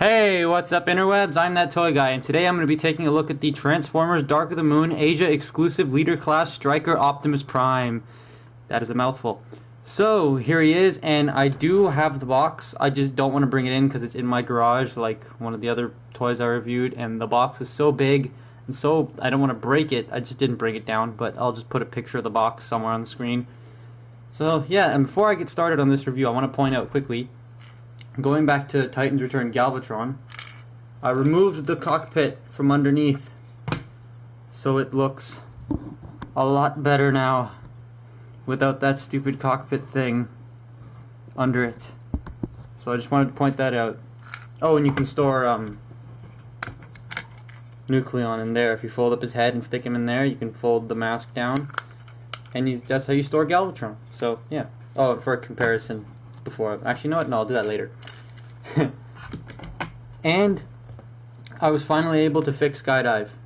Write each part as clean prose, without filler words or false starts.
Hey, what's up interwebs? I'm that toy guy, and today I'm going to be taking a look at the Transformers Dark of the Moon Asia exclusive leader class Striker Optimus Prime. That is a mouthful. So, here he is, and I do have the box. I just don't want to bring it in because it's in my garage like one of the other toys I reviewed, and the box is so big, and so I don't want to break it. I just didn't bring it down, but I'll just put a picture of the box somewhere on the screen. So, yeah, and before I get started on this review, I want to point out quickly, going back to Titans Return Galvatron, I removed the cockpit from underneath, so it looks a lot better now without that stupid cockpit thing under it. So I just wanted to point that out. Oh, and you can store Nucleon in there. If you fold up his head and stick him in there, you can fold the mask down, and that's how you store Galvatron. So yeah. Oh, for a comparison before. Actually, you know what? No, I'll do that later. And I was finally able to fix Skydive.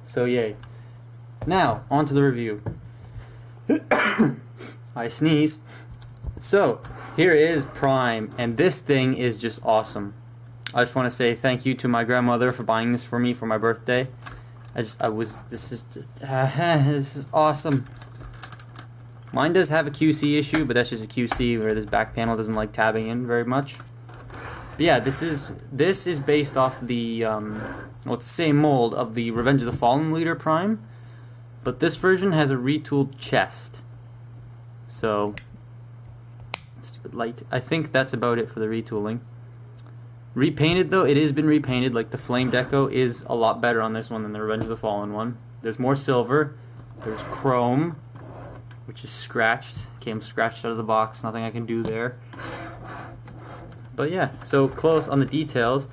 So yay. Now, on to the review. I sneeze. So, here is Prime, and this thing is just awesome. I just want to say thank you to my grandmother for buying this for me for my birthday. This is awesome. Mine does have a QC issue, but that's just a QC where this back panel doesn't like tabbing in very much. But yeah, this is based off the it's the same mold of the Revenge of the Fallen Leader Prime, but this version has a retooled chest. So stupid light. I think that's about it for the retooling. Repainted though, it has been repainted. Like the Flame Deco is a lot better on this one than the Revenge of the Fallen one. There's more silver. There's chrome, which is scratched. Came scratched out of the box. Nothing I can do there. But yeah, so close on the details.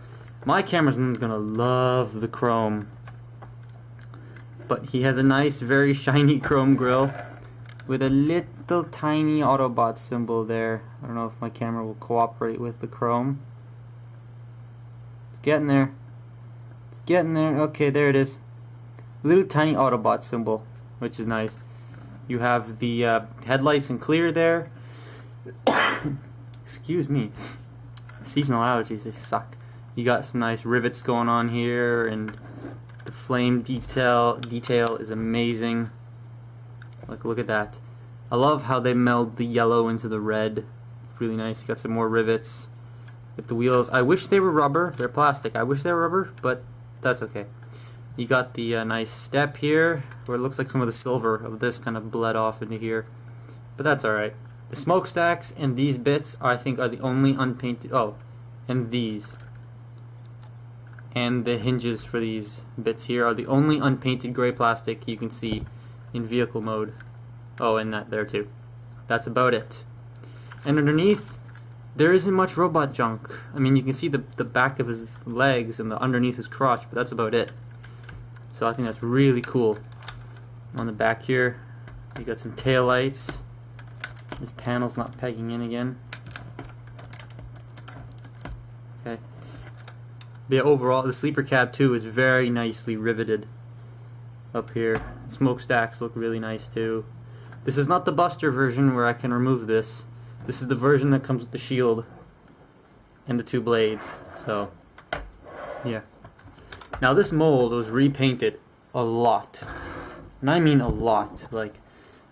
My camera's gonna love the chrome. But he has a nice, very shiny chrome grille with a little tiny Autobot symbol there. I don't know if my camera will cooperate with the chrome. It's getting there. It's getting there. Okay, there it is. Little tiny Autobot symbol, which is nice. You have the headlights in clear there. Excuse me. Seasonal allergies, they suck. You got some nice rivets going on here, and the flame detail is amazing. Like, look at that. I love how they meld the yellow into the red. It's really nice. You got some more rivets with the wheels. I wish they were rubber. They're plastic. I wish they were rubber, but that's okay. You got the nice step here, where it looks like some of the silver of this kind of bled off into here. But that's alright. The smokestacks and these bits, I think, are the only unpainted... Oh, and these. And the hinges for these bits here are the only unpainted gray plastic you can see in vehicle mode. Oh, and that there too. That's about it. And underneath, there isn't much robot junk. I mean, you can see the back of his legs and the underneath his crotch, but that's about it. So I think that's really cool. On the back here, you got some tail lights. This panel's not pegging in again. Okay. But yeah, overall, the sleeper cab too is very nicely riveted up here. Smokestacks look really nice too. This is not the Buster version where I can remove this. This is the version that comes with the shield and the two blades. So, yeah. Now this mold was repainted a lot. And I mean a lot. Like,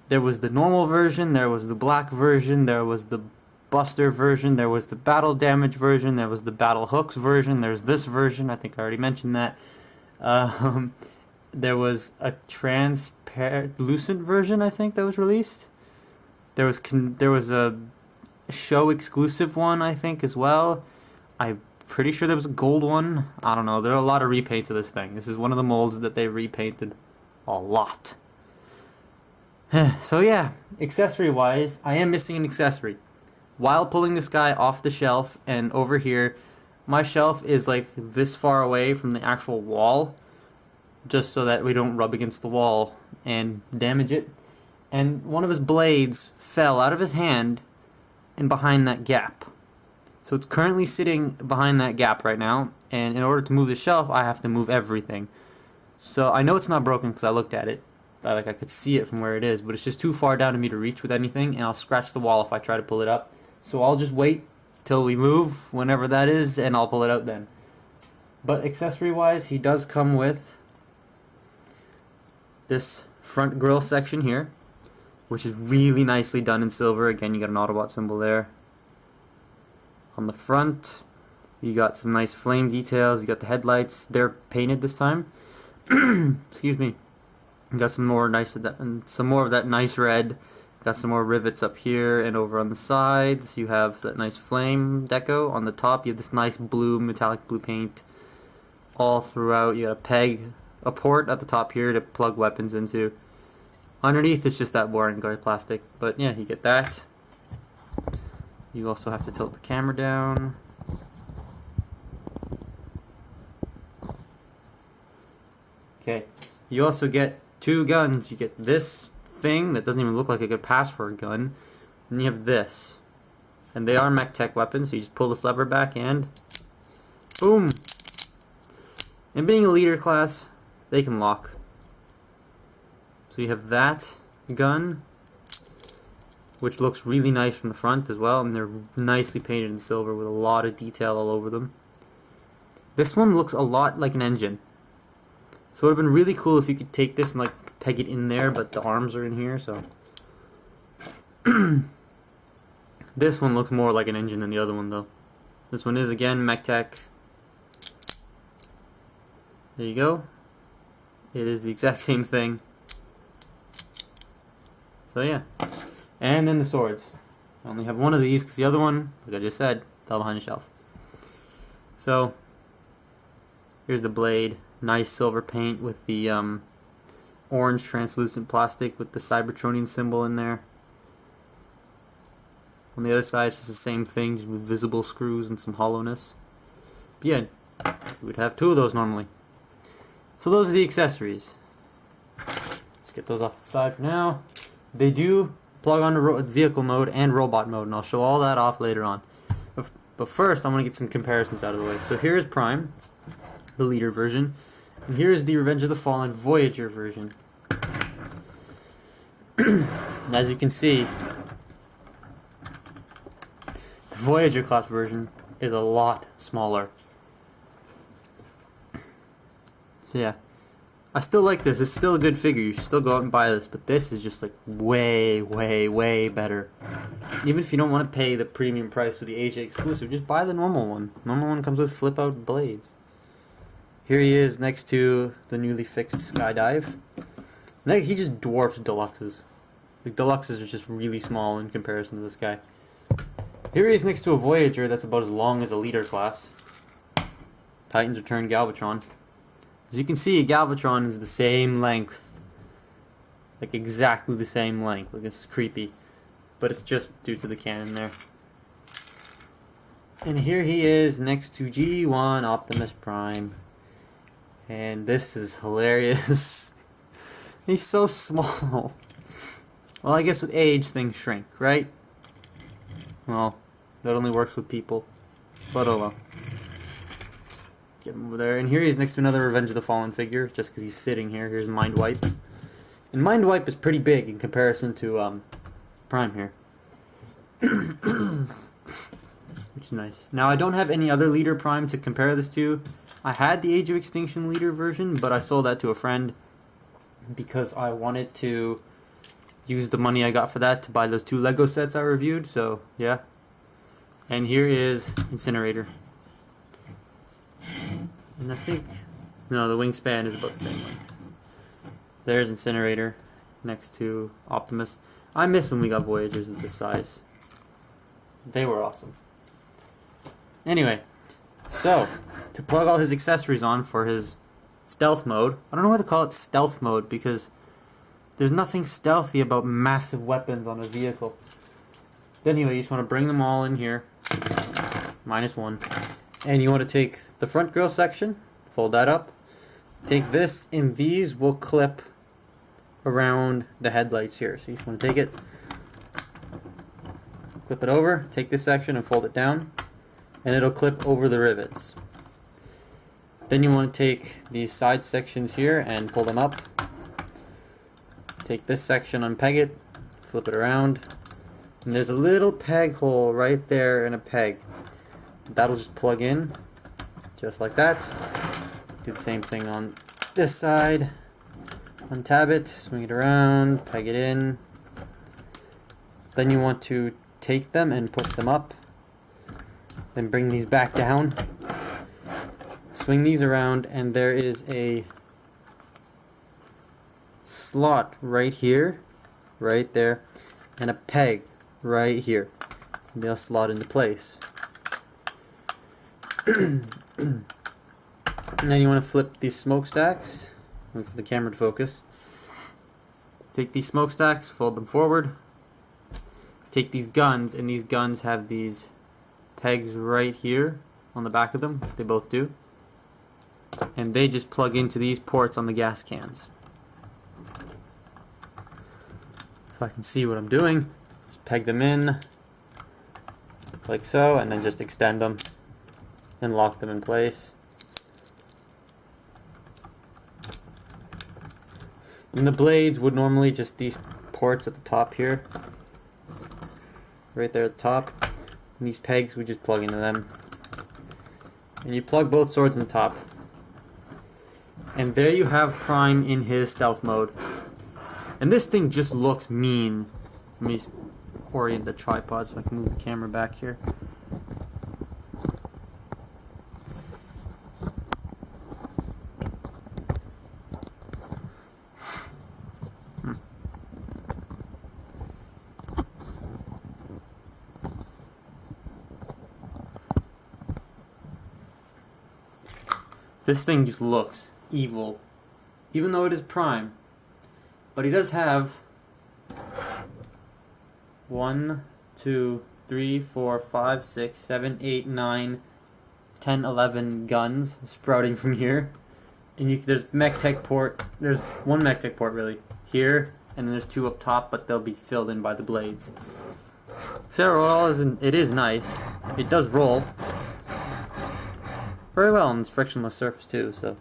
there was the normal version, there was the black version, there was the Buster version, there was the Battle Damage version, there was the Battle Hooks version, there's this version, I think I already mentioned that. There was a translucent version, I think, that was released. There was a show exclusive one, I think, as well. I'm pretty sure there was a gold one. I don't know, there are a lot of repaints of this thing. This is one of the molds that they repainted a lot. So yeah, accessory wise, I am missing an accessory. While pulling this guy off the shelf, and over here, my shelf is like this far away from the actual wall, just so that we don't rub against the wall and damage it. And one of his blades fell out of his hand and behind that gap. So it's currently sitting behind that gap right now, and in order to move the shelf, I have to move everything. So I know it's not broken because I looked at it. I could see it from where it is, but it's just too far down to me to reach with anything, and I'll scratch the wall if I try to pull it up. So I'll just wait till we move, whenever that is, and I'll pull it out then. But accessory wise, he does come with this front grille section here, which is really nicely done in silver. Again, you got an Autobot symbol there. On the front, you got some nice flame details. You got the headlights. They're painted this time. Excuse me. You got some more of that nice red. Got some more rivets up here and over on the sides. You have that nice flame deco on the top. You have this nice blue, metallic blue paint all throughout. You got a port at the top here to plug weapons into. Underneath it's just that boring gray plastic, but yeah, you get that. You also have to tilt the camera down. Okay, you also get two guns. You get this thing that doesn't even look like it could pass for a gun, and you have this, and they are mech tech weapons. So you just pull this lever back and boom. And being a leader class, they can lock. So you have that gun, which looks really nice from the front as well, and they're nicely painted in silver with a lot of detail all over them. This one looks a lot like an engine. So it would have been really cool if you could take this and like peg it in there, but the arms are in here, so this one looks more like an engine than the other one though. This one is again mech tech. There you go. It is the exact same thing. So yeah. And then the swords. I only have one of these because the other one, like I just said, fell behind the shelf. So here's the blade. Nice silver paint with the orange translucent plastic with the Cybertronian symbol in there. On the other side, it's just the same thing, just with visible screws and some hollowness. But yeah, you would have two of those normally. So those are the accessories. Let's get those off the side for now. They do plug onto vehicle mode and robot mode, and I'll show all that off later on. But first, I want to get some comparisons out of the way. So here's Prime, the leader version, and here's the Revenge of the Fallen Voyager version. As you can see, the Voyager class version is a lot smaller. So yeah, I still like this. It's still a good figure. You should still go out and buy this, but this is just like way, way, way better. Even if you don't want to pay the premium price for the Asia exclusive, just buy the normal one. Normal one comes with flip-out blades. Here he is next to the newly fixed Skydive. He just dwarfs Deluxes. The Deluxes are just really small in comparison to this guy. Here he is next to a Voyager that's about as long as a leader class. Titans Return Galvatron. As you can see, Galvatron is the same length. Like exactly the same length. Like, this is creepy. But it's just due to the cannon there. And here he is next to G1 Optimus Prime. And this is hilarious. He's so small. Well, I guess with age things shrink, right? Well, that only works with people. But oh well. Get him over there. And here he is next to another Revenge of the Fallen figure, just because he's sitting here. Here's Mind Wipe. And Mind Wipe is pretty big in comparison to Prime here. Which is nice. Now, I don't have any other leader Prime to compare this to. I had the Age of Extinction leader version, but I sold that to a friend because I wanted to use the money I got for that to buy those 2 Lego sets I reviewed, so yeah. And here is Incinerator. And I think, no, the wingspan is about the same length. There's Incinerator next to Optimus. I miss when we got Voyagers of this size. They were awesome. Anyway, so to plug all his accessories on for his stealth mode, I don't know why they call it stealth mode because there's nothing stealthy about massive weapons on a vehicle. But anyway, you just want to bring them all in here, -1, and you want to take the front grille section, fold that up, take this, and these will clip around the headlights here. So you just want to take it, clip it over, take this section and fold it down, and it'll clip over the rivets. Then you want to take these side sections here and pull them up. Take this section, unpeg it, flip it around, And there's a little peg hole right there and a peg. That'll just plug in, just like that. Do the same thing on this side. Untab it, swing it around, peg it in. Then you want to take them and push them up. Then bring these back down. Swing these around, and there is a slot right here, right there, and a peg right here. And they'll slot into place. And then you want to flip these smokestacks. Wait for the camera to focus. Take these smokestacks, fold them forward. Take these guns, and these guns have these pegs right here on the back of them. They both do. And they just plug into these ports on the gas cans. If I can see what I'm doing, just peg them in like so, and then just extend them and lock them in place. And the blades would normally just these ports at the top here, right there at the top, and these pegs we just plug into them. And you plug both swords in the top. And there you have Prime in his stealth mode. And this thing just looks mean. Let me orient the tripod so I can move the camera back here. This thing just looks evil, even though it is Prime. But he does have 1, 2, 3, 4, 5, 6, 7, 8, 9, 10, 11 guns sprouting from here. And there's mech tech port. There's one mech tech port really here, and then there's two up top, but they'll be filled in by the blades. So overall, it is nice. It does roll very well on this frictionless surface too. So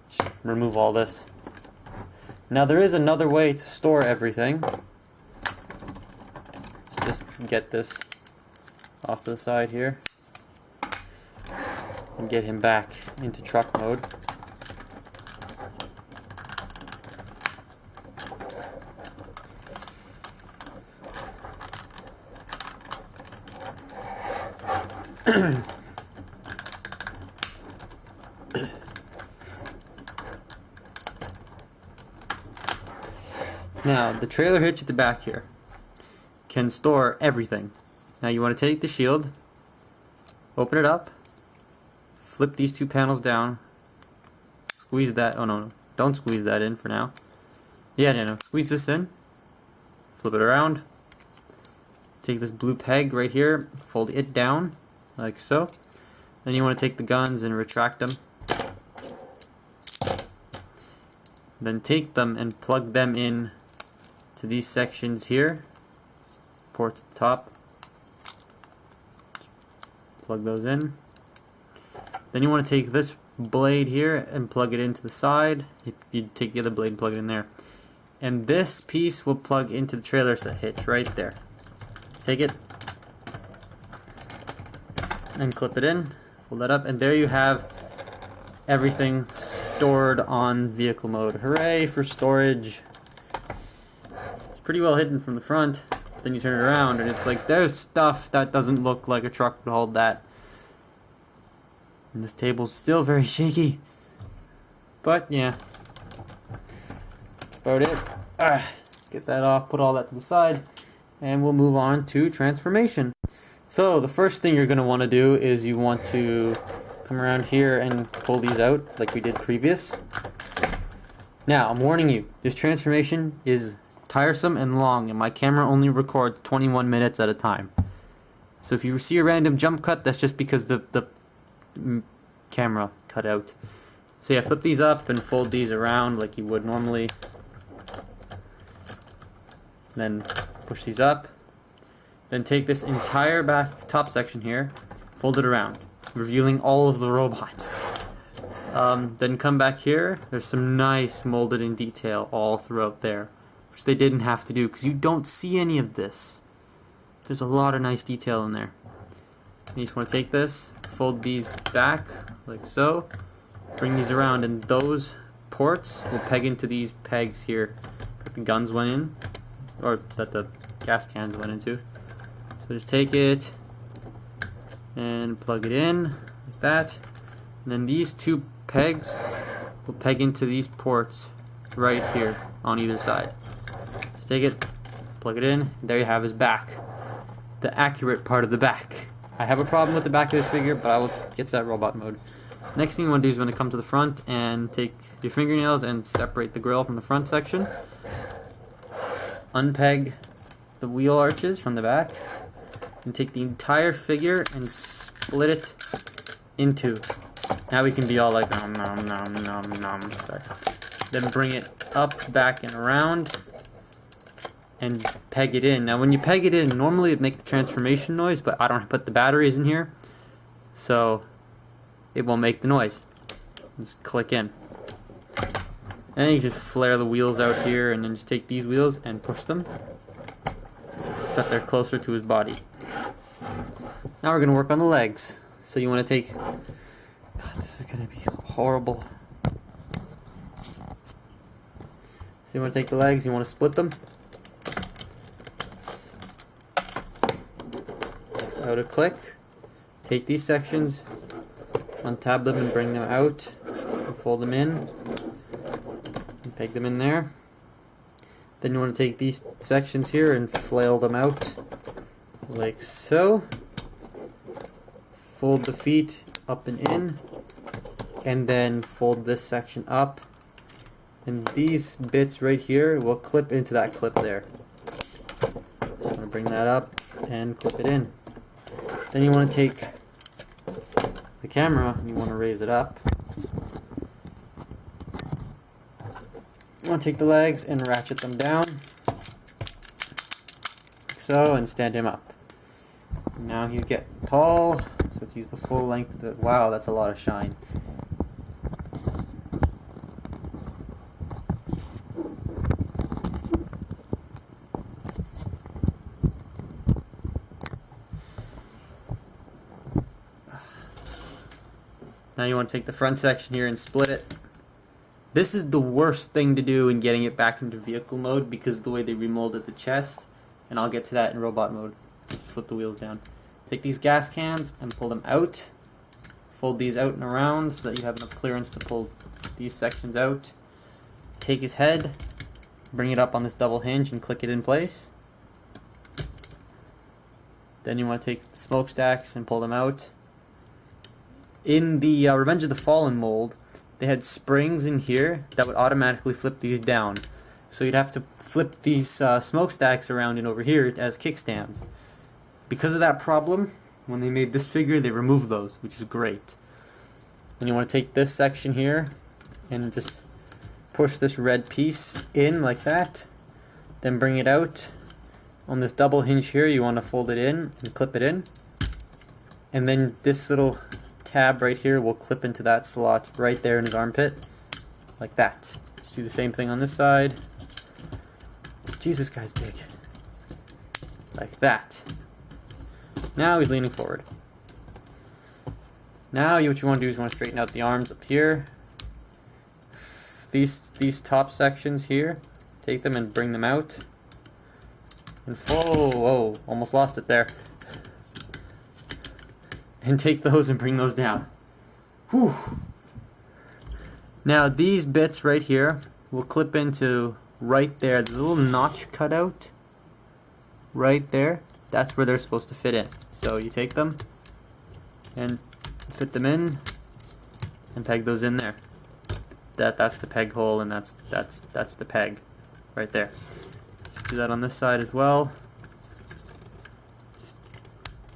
just remove all this. Now there is another way to store everything. So just get this off to the side here and get him back into truck mode. Now, the trailer hitch at the back here can store everything. Now you want to take the shield, open it up, flip these two panels down, squeeze that, oh no, don't squeeze that in for now. Yeah, no, squeeze this in, flip it around, take this blue peg right here, fold it down, like so. Then you want to take the guns and retract them. Then take them and plug them in to these sections here, ports at the top, plug those in. Then you want to take this blade here and plug it into the side. You take the other blade and plug it in there, and this piece will plug into the trailer hitch right there. Take it and clip it in, fold that up, and there you have everything stored on vehicle mode. Hooray for storage! Pretty well hidden from the front, then you turn it around and it's like there's stuff that doesn't look like a truck would hold that. And this table's still very shaky, but yeah, that's about it. Get that off, put all that to the side, and we'll move on to transformation. So the first thing you're going to want to do is you want to come around here and pull these out like we did previous. Now I'm warning you, this transformation is tiresome and long, and my camera only records 21 minutes at a time. So if you see a random jump cut, that's just because the camera cut out. So yeah, flip these up and fold these around like you would normally. Then push these up. Then take this entire back top section here, fold it around, revealing all of the robots. Then come back here. There's some nice molded in detail all throughout there, which they didn't have to do because you don't see any of this. There's a lot of nice detail in there. And you just want to take this, fold these back like so, bring these around, and those ports will peg into these pegs here that the guns went in, or that the gas cans went into. So just take it and plug it in like that, and then these two pegs will peg into these ports right here on either side. Just take it, plug it in, and there you have his back. The accurate part of the back. I have a problem with the back of this figure, but I will get to that robot mode. Next thing you want to do is when it comes to the front and take your fingernails and separate the grill from the front section. Unpeg the wheel arches from the back and take the entire figure and split it into. Now we can be all like nom nom nom nom nom. Sorry. Then bring it up, back, and around and peg it in. Now when you peg it in, normally it makes the transformation noise, but I don't put the batteries in here, so it won't make the noise. Just click in. And then you just flare the wheels out here, and then just take these wheels and push them so that they're closer to his body. Now we're going to work on the legs. So you want to take... God, this is going to be horrible. So you want to take the legs, you want to split them. Out a click. Take these sections, untab them and bring them out, and fold them in, and peg them in there. Then you want to take these sections here and flail them out, like so. Fold the feet up and in, and then fold this section up. And these bits right here will clip into that clip there. So I'm going to bring that up and clip it in. Then you want to take the camera and you want to raise it up. You want to take the legs and ratchet them down, like so, and stand him up. Now he's getting tall, so let's use the full length of the... Wow, that's a lot of shine. Now you want to take the front section here and split it. This is the worst thing to do in getting it back into vehicle mode because of the way they remolded the chest, and I'll get to that in robot mode. Just flip the wheels down. Take these gas cans and pull them out. Fold these out and around so that you have enough clearance to pull these sections out. Take his head, bring it up on this double hinge and click it in place. Then you want to take the smokestacks and pull them out. In the Revenge of the Fallen mold, they had springs in here that would automatically flip these down. So you'd have to flip these smokestacks around and over here as kickstands. Because of that problem, when they made this figure, they removed those, which is great. Then you want to take this section here and just push this red piece in like that. Then bring it out. On this double hinge here, you want to fold it in and clip it in. And then this little tab right here will clip into that slot right there in his armpit, like that. Just do the same thing on this side. Jesus, guy's big. Like that. Now he's leaning forward. Now what you want to do is you want to straighten out the arms up here. These top sections here, take them and bring them out. And whoa, almost lost it there. And take those and bring those down. Whew. Now these bits right here will clip into right there. There's a little notch cut out right there. That's where they're supposed to fit in. So you take them and fit them in and peg those in there. That's the peg hole, and that's the peg right there. Just do that on this side as well.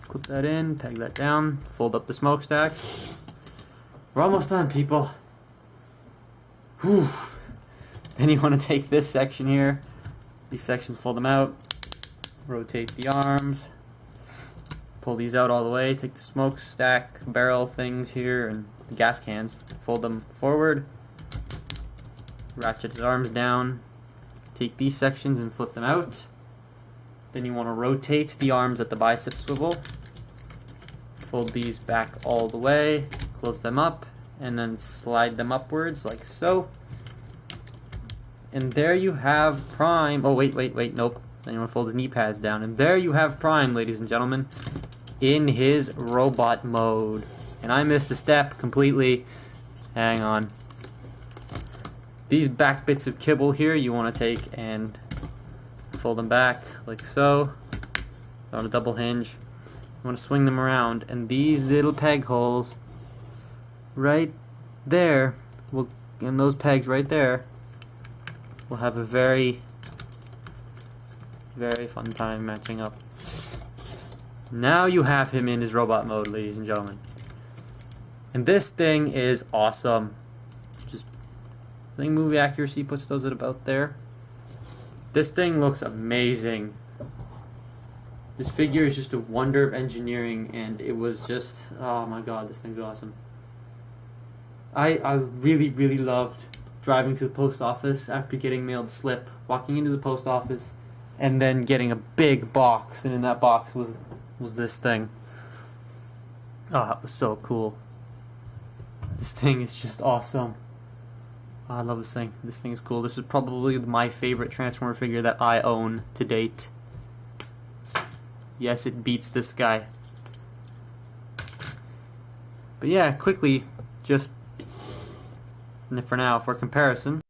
Clip that in, peg that down, fold up the smokestacks. We're almost done, people. Whew. Then you want to take this section here, these sections, fold them out, rotate the arms, pull these out all the way, take the smokestack barrel things here and the gas cans, fold them forward, ratchet his arms down, take these sections and flip them out, Then you want to rotate the arms at the bicep swivel. Fold these back all the way, close them up, and then slide them upwards like so. And there you have Prime. Oh, wait, nope. Then you want to fold his knee pads down. And there you have Prime, ladies and gentlemen, in his robot mode. And I missed a step completely. Hang on. These back bits of kibble here you want to take and fold them back like so. On a double hinge. You want to swing them around, and these little peg holes right there will, and those pegs right there will have a very, very fun time matching up. Now you have him in his robot mode, ladies and gentlemen. And this thing is awesome. Just, I think movie accuracy puts those at about there. This thing looks amazing. This figure is just a wonder of engineering, and it was just, oh my god, this thing's awesome. I really, really loved driving to the post office after getting mailed a slip, walking into the post office, and then getting a big box, and in that box was this thing. Oh, it was so cool. This thing is just awesome. Oh, I love this thing. This thing is cool. This is probably my favorite Transformer figure that I own to date. Yes, it beats this guy. But yeah, quickly, just for now, for comparison,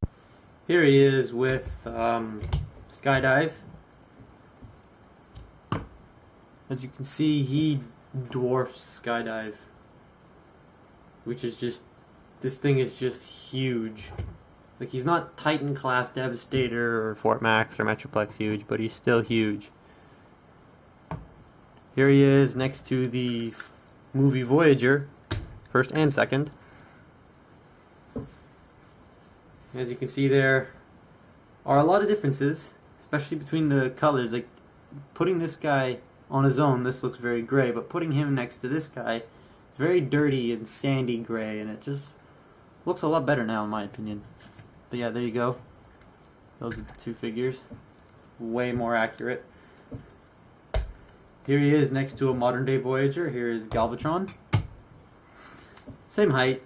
here he is with Skydive. As you can see, he dwarfs Skydive, which is just, this thing is just huge. Like, he's not Titan class Devastator or Fort Max or Metroplex huge, but he's still huge. Here he is next to the movie Voyager, first and second. As you can see, there are a lot of differences, especially between the colors. Like, putting this guy on his own, this looks very gray, but putting him next to this guy, it's very dirty and sandy gray, and it just looks a lot better now, in my opinion. But yeah, there you go. Those are the two figures. Way more accurate. Here he is next to a modern-day Voyager. Here is Galvatron. Same height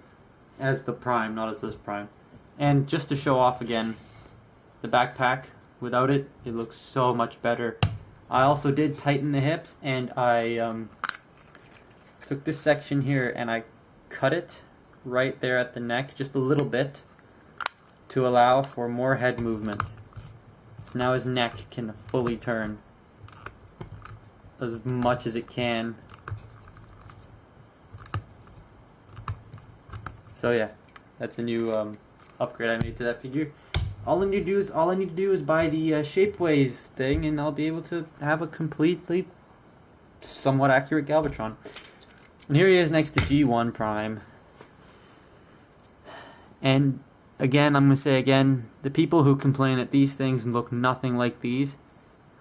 as the Prime, not as this Prime. And just to show off again, the backpack, without it, it looks so much better. I also did tighten the hips, and I took this section here and I cut it right there at the neck, just a little bit, to allow for more head movement. So now his neck can fully turn as much as it can. So yeah, that's a new upgrade I made to that figure. All I need to do is buy the Shapeways thing, and I'll be able to have a completely, somewhat accurate Galvatron. And here he is next to G1 Prime. And again, I'm going to say again, the people who complain that these things look nothing like these,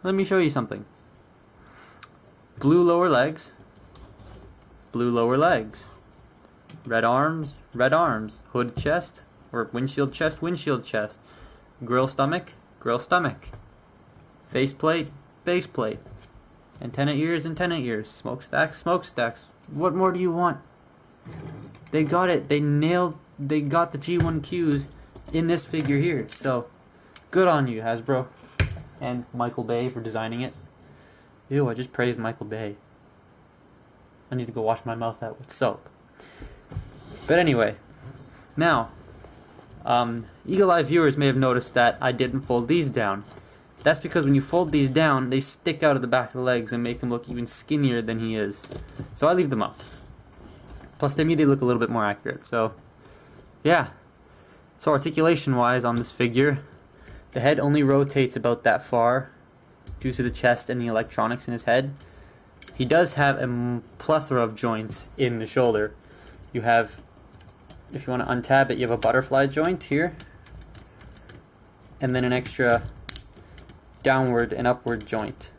let me show you something. Blue lower legs, red arms, hood chest, or windshield chest, grill stomach, faceplate, baseplate, antenna ears, smokestacks. What more do you want? They got it. They got the G1Qs in this figure here. So, good on you, Hasbro. And Michael Bay for designing it. Ew, I just praised Michael Bay. I need to go wash my mouth out with soap. But anyway, now, eagle-eye viewers may have noticed that I didn't fold these down. That's because when you fold these down, they stick out of the back of the legs and make him look even skinnier than he is. So I leave them up. Plus, they immediately look a little bit more accurate. So, yeah. So articulation-wise on this figure, the head only rotates about that far due to the chest and the electronics in his head. He does have a plethora of joints in the shoulder. You have, if you want to untab it, you have a butterfly joint here, and then an extra downward and upward joint.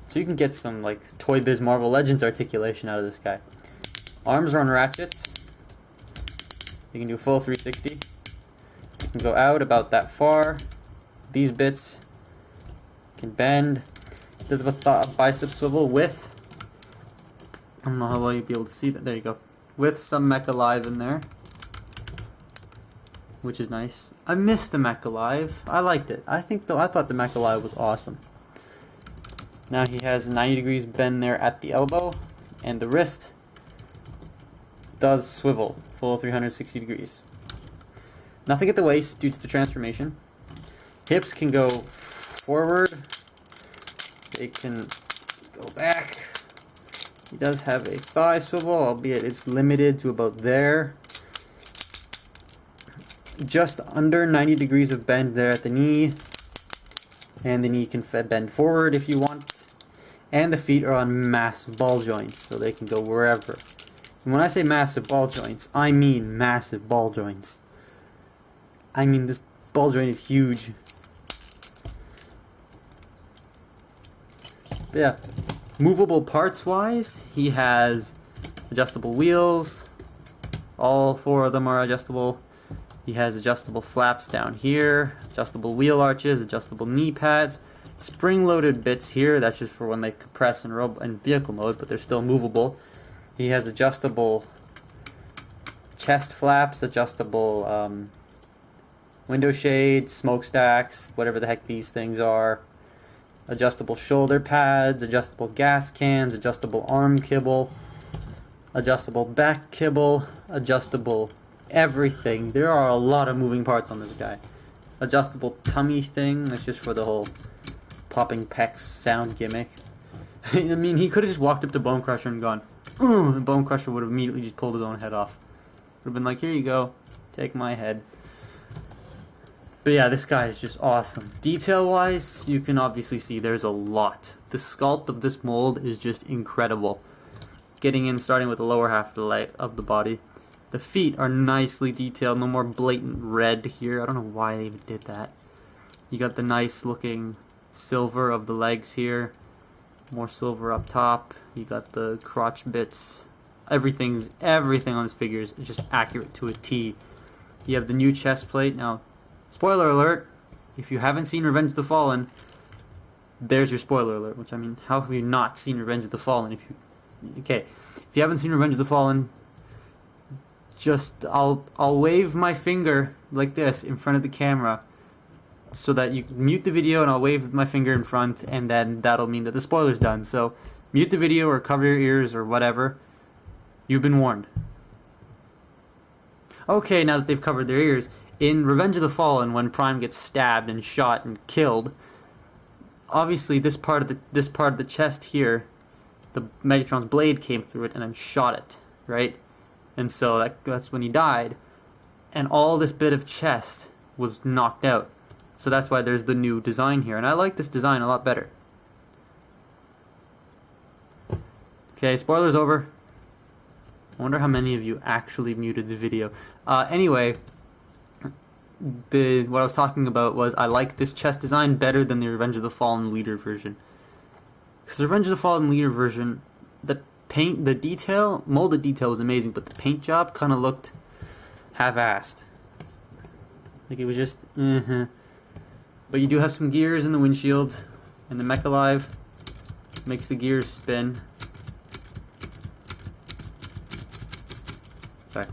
So you can get some like Toy Biz Marvel Legends articulation out of this guy. Arms are on ratchets. You can do a full 360. You can go out about that far. These bits Can bend. Does have a bicep swivel with, I don't know how well you'll be able to see that. There you go. With some Mech Alive in there, which is nice. I missed the Mech Alive. I liked it. I thought the Mech Alive was awesome. Now he has 90 degrees bend there at the elbow, and the wrist does swivel full 360 degrees. Nothing at the waist due to the transformation. Hips can go forward. They can go back. He does have a thigh swivel, albeit it's limited to about there. Just under 90 degrees of bend there at the knee. And the knee can bend forward if you want. And the feet are on massive ball joints, so they can go wherever. And when I say massive ball joints, I mean massive ball joints. I mean, this ball joint is huge. But yeah, movable parts wise, he has adjustable wheels. All 4 of them are adjustable. He has adjustable flaps down here, adjustable wheel arches, adjustable knee pads, spring-loaded bits here. That's just for when they compress in vehicle mode, but they're still movable. He has adjustable chest flaps, adjustable window shades, smokestacks, whatever the heck these things are. Adjustable shoulder pads, adjustable gas cans, adjustable arm kibble, adjustable back kibble, adjustable everything. There are a lot of moving parts on this guy. Adjustable tummy thing, that's just for the whole popping pecs sound gimmick. I mean, he could have just walked up to Bone Crusher and gone, and Bone Crusher would have immediately just pulled his own head off. Would have been like, here you go, take my head. But yeah, this guy is just awesome. Detail-wise, you can obviously see there's a lot. The sculpt of this mold is just incredible. Starting with the lower half of the body. The feet are nicely detailed, no more blatant red here. I don't know why they even did that. You got the nice looking silver of the legs here. More silver up top. You got the crotch bits. Everything on this figure is just accurate to a T. You have the new chest plate. Now, spoiler alert, if you haven't seen Revenge of the Fallen, there's your spoiler alert, which, I mean, how have you not seen Revenge of the Fallen? If you haven't seen Revenge of the Fallen, just, I'll wave my finger like this in front of the camera so that you can mute the video, and I'll wave my finger in front, and then that'll mean that the spoiler's done. So, mute the video or cover your ears or whatever. You've been warned. Okay, now that they've covered their ears, in Revenge of the Fallen, when Prime gets stabbed and shot and killed, obviously this part of the chest here, the Megatron's blade came through it and then shot it, right? And so that's when he died, and all this bit of chest was knocked out. So that's why there's the new design here, and I like this design a lot better. Okay, spoilers over. I wonder how many of you actually muted the video. Anyway, what I was talking about was I like this chest design better than the Revenge of the Fallen Leader version. Because the Revenge of the Fallen Leader version, the paint, the detail, molded detail was amazing, but the paint job kind of looked half-assed. Like it was just, But you do have some gears in the windshield, and the Mech Alive makes the gears spin. Sorry.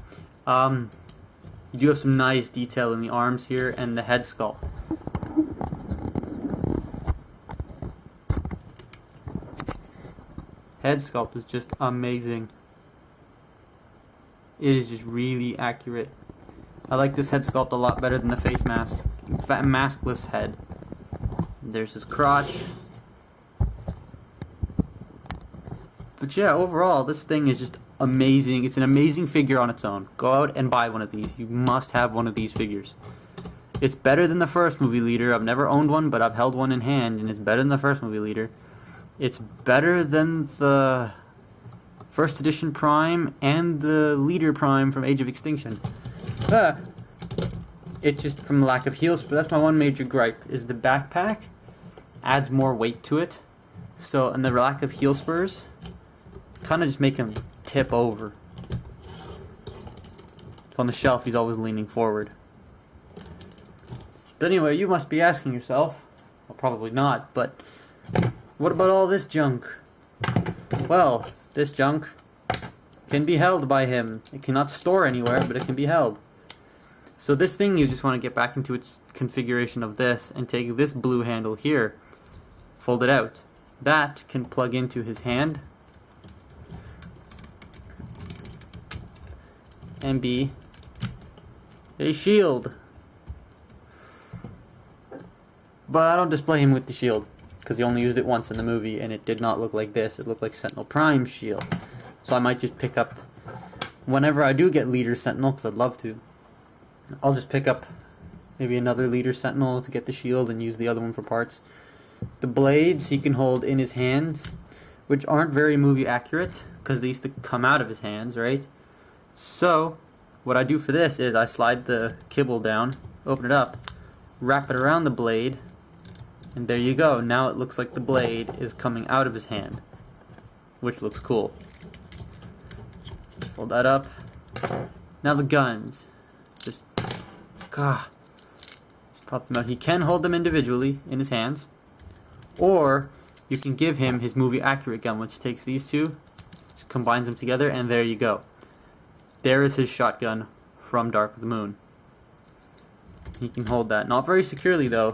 You do have some nice detail in the arms here and the head sculpt. Head sculpt is just amazing. It is just really accurate. I like this head sculpt a lot better than the face mask. Maskless head. There's his crotch. But yeah, overall, this thing is just amazing. It's an amazing figure on its own. Go out and buy one of these. You must have one of these figures. It's better than the first movie leader. I've never owned one, but I've held one in hand, and it's better than the first movie leader. It's better than the first edition Prime and the leader Prime from Age of Extinction. It just, from the lack of heels, but that's my one major gripe, is the backpack adds more weight to it. So, and the lack of heel spurs kind of just make him tip over. So on the shelf, he's always leaning forward. But anyway, you must be asking yourself, Well, probably not, but what about all this junk? Well, this junk can be held by him. It cannot store anywhere, but it can be held. So this thing, you just want to get back into its configuration of this and take this blue handle here, fold it out. That can plug into his hand and be a shield. But I don't display him with the shield because he only used it once in the movie and it did not look like this. It looked like Sentinel Prime's shield. So I might just pick up, whenever I do get Leader Sentinel, because I'd love to, I'll just pick up maybe another Leader Sentinel to get the shield and use the other one for parts. The blades he can hold in his hands, which aren't very movie accurate because they used to come out of his hands, right? So what I do for this is I slide the kibble down, open it up, wrap it around the blade, and there you go. Now it looks like the blade is coming out of his hand, which looks cool. Just fold that up. Now the guns. Just pop them out. He can hold them individually in his hands, or you can give him his movie accurate gun, which takes these two, just combines them together, and there you go. There is his shotgun from Dark of the Moon. He can hold that. Not very securely though.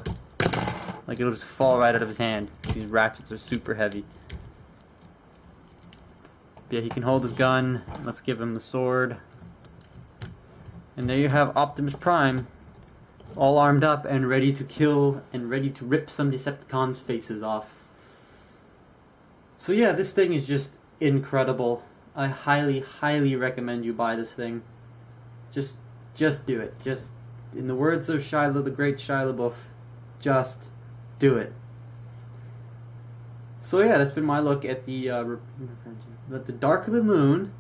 Like it'll just fall right out of his hand. These ratchets are super heavy. But yeah, he can hold his gun. Let's give him the sword. And there you have Optimus Prime, all armed up and ready to kill and ready to rip some Decepticons' faces off. So yeah, this thing is just incredible. I highly, highly recommend you buy this thing. Just do it. Just, in the words of Shia, the great Shia LaBeouf, just do it. So yeah, that's been my look at the Dark of the Moon,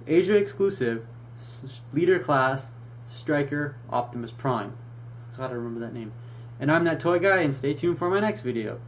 Asia exclusive, Leader Class, Striker, Optimus Prime. Gotta remember that name. And I'm that toy guy, and stay tuned for my next video.